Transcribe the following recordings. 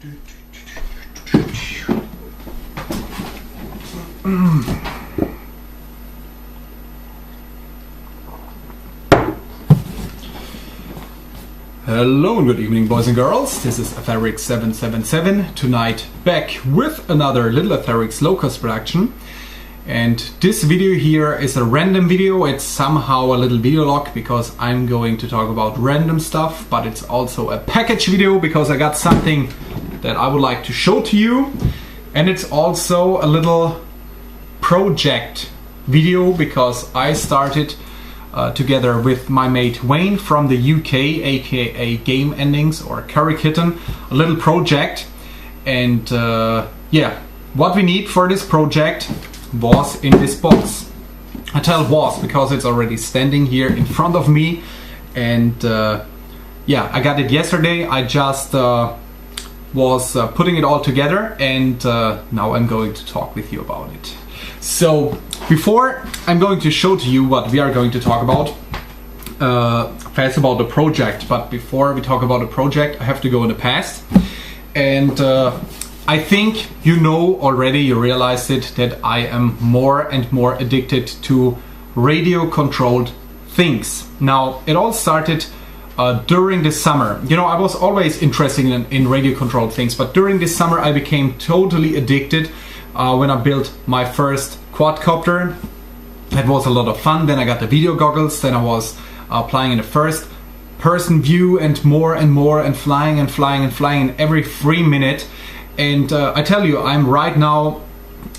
Hello and good evening, boys and girls. This is Atherix777, tonight back with another Little Atherix low-cost production. And this video here is a random video. It's somehow a little video log because I'm going to talk about random stuff, but it's also a package video because I got something that I would like to show to you. And it's also a little project video because I started together with my mate Wayne from the UK, aka Game Endings or Curry Kitten, a little project. And yeah, what we need for this project was in this box. I tell was because it's already standing here in front of me. And yeah, I got it yesterday. I just was putting it all together, and now I'm going to talk with you about it. So before I'm going to show to you what we are going to talk about, first about the project. But before we talk about the project, I have to go in the past. And I think you know already, you realized it, that I am more and more addicted to radio-controlled things. Now, it all started during the summer. You know, I was always interested in radio-controlled things, but during this summer I became totally addicted when I built my first quadcopter. That was a lot of fun. Then I got the video goggles. Then I was flying in the first person view and more and flying and flying and flying in every 3 minutes. And I tell you, I'm right now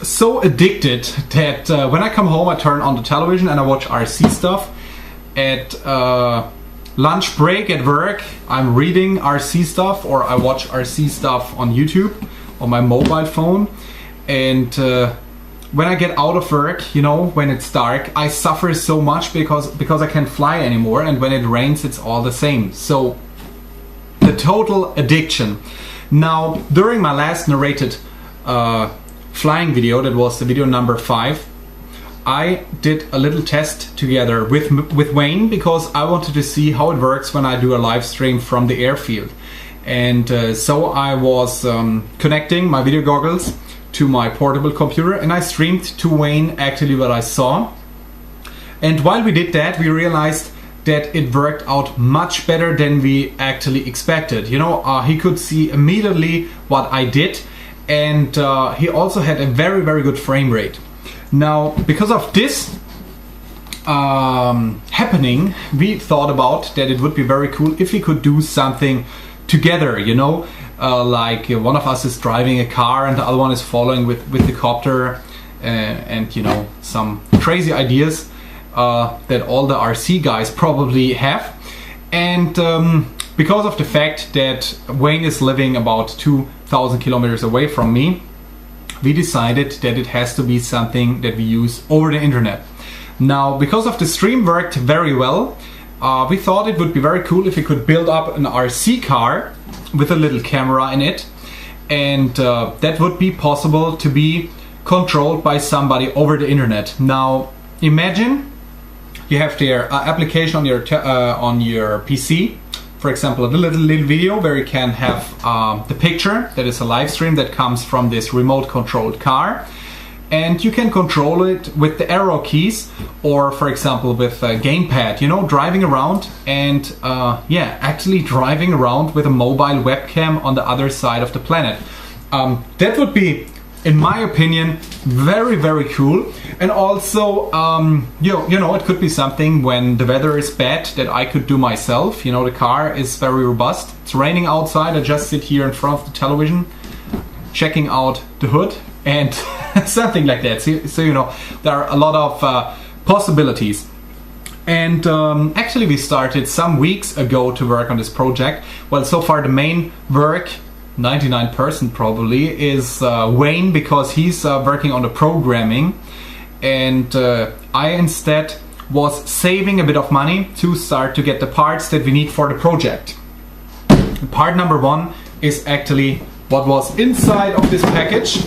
so addicted that when I come home I turn on the television and I watch RC stuff. At lunch break at work I'm reading RC stuff, or I watch RC stuff on YouTube on my mobile phone. And when I get out of work, you know, when it's dark, I suffer so much because I can't fly anymore, and when it rains it's all the same. So the total addiction. Now, during my last narrated flying video, that was the video number 5, I did a little test together with Wayne because I wanted to see how it works when I do a live stream from the airfield. And so I was connecting my video goggles to my portable computer, and I streamed to Wayne actually what I saw. And while we did that, we realized that it worked out much better than we actually expected. You know, he could see immediately what I did, and he also had a very good frame rate. Now, because of this happening, we thought about that it would be very cool if we could do something together, you know, like one of us is driving a car and the other one is following with the copter, and you know, some crazy ideas that all the RC guys probably have. And because of the fact that Wayne is living about 2,000 kilometers away from me, we decided that it has to be something that we use over the internet. Now, because of the stream worked very well, we thought it would be very cool if we could build up an RC car with a little camera in it, and that would be possible to be controlled by somebody over the internet. Now, imagine you have their application on your PC, for example, a little video where you can have the picture that is a live stream that comes from this remote controlled car, and you can control it with the arrow keys, or for example with a gamepad, you know, driving around, and yeah, actually driving around with a mobile webcam on the other side of the planet. That would be, in my opinion, very cool. And also you know, it could be something when the weather is bad that I could do myself. You know, the car is very robust. It's raining outside, I just sit here in front of the television checking out the hood and something like that. So you know, there are a lot of possibilities. And actually we started some weeks ago to work on this project. Well, so far the main work, 99% probably, is Wayne, because he's working on the programming, and I instead was saving a bit of money to start to get the parts that we need for the project. Part number 1 is actually what was inside of this package,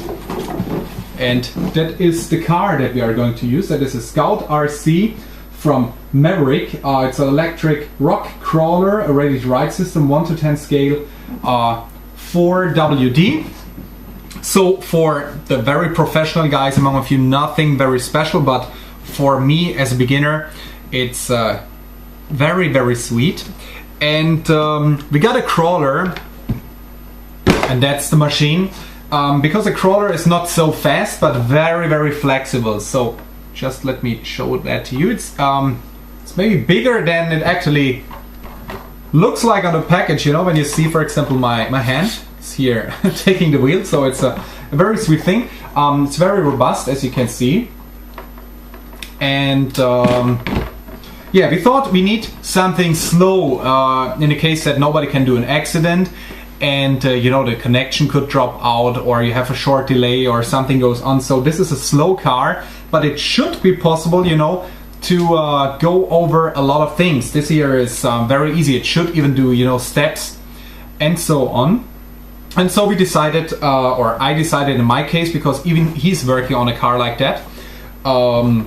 and that is the car that we are going to use. That is a Scout RC from Maverick. It's an electric rock crawler, a ready-to-ride system, 1 to 10 scale, 4WD. So for the very professional guys among of you, nothing very special, but for me as a beginner, it's very, very sweet. And we got a crawler, and that's the machine. Because the crawler is not so fast, but very, very flexible. So just let me show that to you. It's maybe bigger than it actually looks like on the package. You know, when you see, for example, my hand is here taking the wheel. So it's a very sweet thing. It's very robust, as you can see. And yeah, we thought we need something slow in the case that nobody can do an accident. And you know, the connection could drop out, or you have a short delay, or something goes on. So this is a slow car, but it should be possible, you know, to go over a lot of things. This here is very easy. It should even do, you know, steps and so on. And so we decided, or I decided in my case, because even he's working on a car like that, to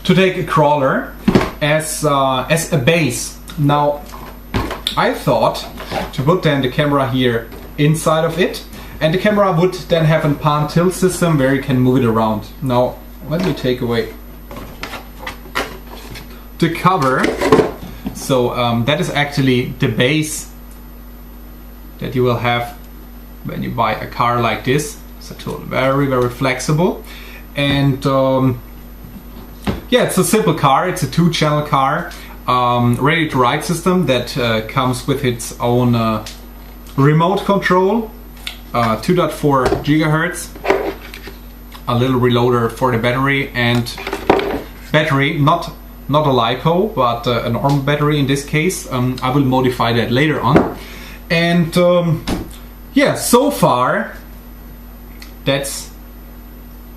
take a crawler as a base. Now, I thought to put then the camera here inside of it, and the camera would then have a pan tilt system where you can move it around. Now let me take away the cover. So that is actually the base that you will have when you buy a car like this. So very, very flexible. And yeah, it's a simple car. It's a 2-channel car. Ready to ride system that comes with its own remote control, 2.4 gigahertz, a little reloader for the battery, and battery, not a LiPo, but a normal battery in this case. I will modify that later on. And yeah, so far that's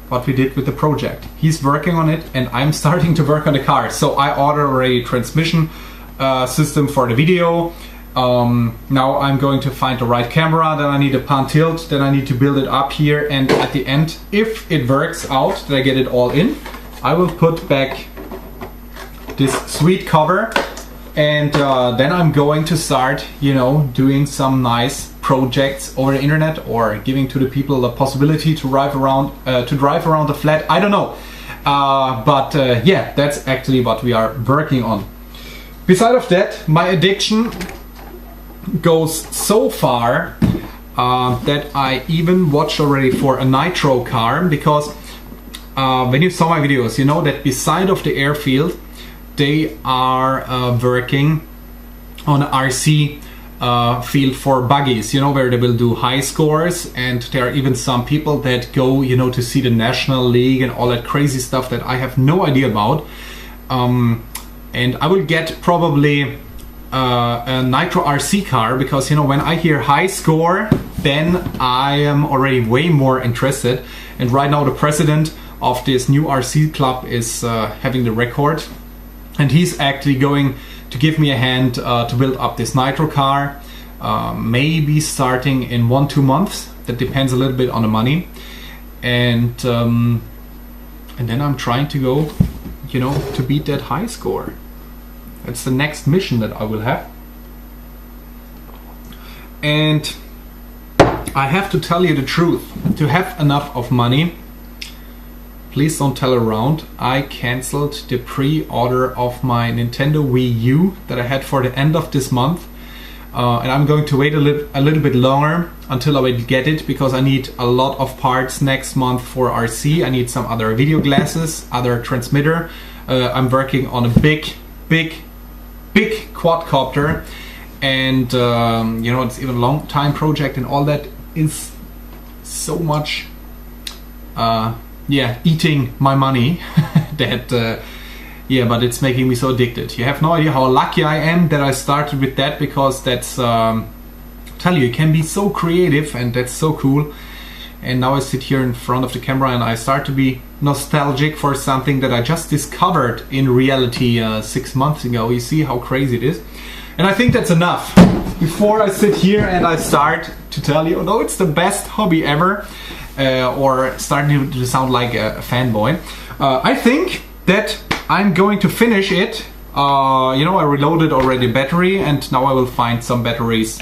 what we did with the project. He's working on it and I'm starting to work on the car. So I ordered already a transmission system for the video. Now I'm going to find the right camera, then I need a pan tilt, then I need to build it up here, and at the end, if it works out that I get it all in, I will put back this sweet cover, and then I'm going to start, you know, doing some nice projects over the internet, or giving to the people the possibility to drive around the flat. I don't know, but yeah, that's actually what we are working on. Beside of that, my addiction goes so far that I even watched already for a nitro car, because when you saw my videos, you know that beside of the airfield they are working on an RC field for buggies, you know, where they will do high scores, and there are even some people that go, you know, to see the National League and all that crazy stuff that I have no idea about. And I will get probably a nitro RC car, because, you know, when I hear high score, then I am already way more interested. And right now the president of this new RC club is having the record, and he's actually going to give me a hand to build up this nitro car, maybe starting in 1-2 months. That depends a little bit on the money, and then I'm trying to go, you know, to beat that high score. That's the next mission that I will have. And I have to tell you the truth, to have enough of money, please don't tell around, I cancelled the pre-order of my Nintendo Wii U that I had for the end of this month. And I'm going to wait a little bit longer until I will get it, because I need a lot of parts next month for RC. I need some other video glasses, other transmitter. I'm working on a big quadcopter, and you know, it's even a long time project, and all that is so much yeah, eating my money that yeah, but it's making me so addicted. You have no idea how lucky I am that I started with that, because that's tell you, it can be so creative, and that's so cool. And now I sit here in front of the camera and I start to be nostalgic for something that I just discovered in reality 6 months ago. You see how crazy it is? And I think that's enough. Before I sit here and I start to tell you, no, it's the best hobby ever, or starting to sound like a fanboy, I think that I'm going to finish it. You know, I reloaded already battery, and now I will find some batteries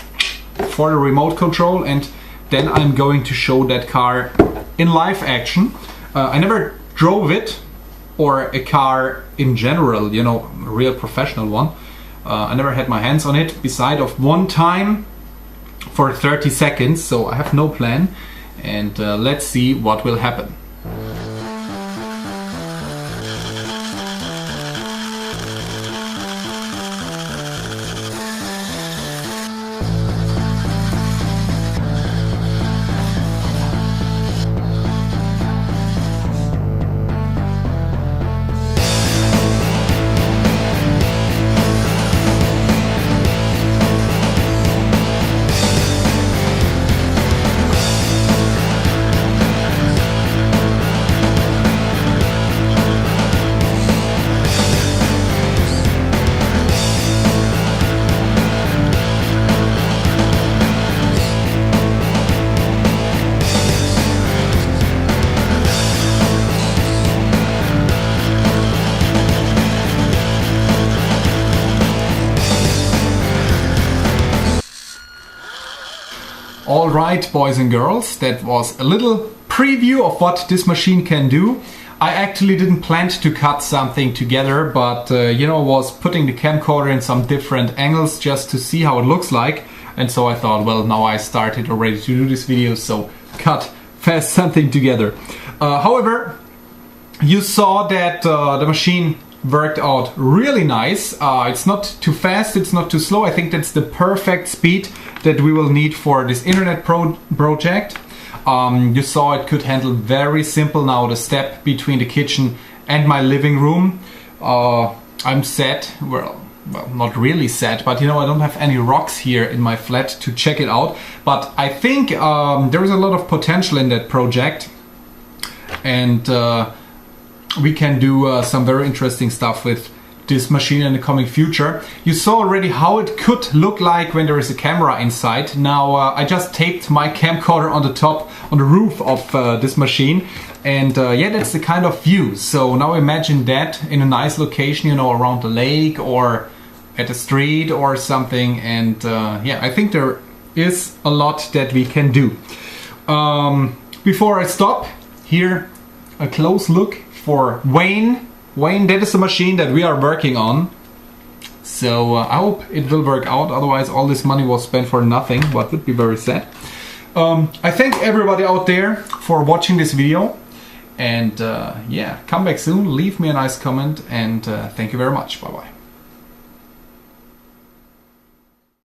for the remote control, and then I'm going to show that car in live action. I never drove it, or a car in general, you know, a real professional one. I never had my hands on it, beside of one time for 30 seconds, so I have no plan, and let's see what will happen. Alright, boys and girls, that was a little preview of what this machine can do. I actually didn't plan to cut something together, but you know, was putting the camcorder in some different angles just to see how it looks like. And so I thought, well, now I started already to do this video, so cut fast something together. However, you saw that the machine worked out really nice. It's not too fast, it's not too slow. I think that's the perfect speed that we will need for this internet project. You saw it could handle very simple now the step between the kitchen and my living room. I'm sad, well, not really sad, but you know, I don't have any rocks here in my flat to check it out. But I think there is a lot of potential in that project, and we can do some very interesting stuff with this machine in the coming future. You saw already how it could look like when there is a camera inside. Now I just taped my camcorder on the top, on the roof of this machine, and yeah, that's the kind of view. So now imagine that in a nice location, you know, around the lake or at the street or something, and yeah, I think there is a lot that we can do. Before I stop, here a close look for Wayne. Wayne, that is the machine that we are working on. So I hope it will work out, otherwise all this money was spent for nothing, what would be very sad. I thank everybody out there for watching this video, and yeah, come back soon, leave me a nice comment, and thank you very much. Bye bye.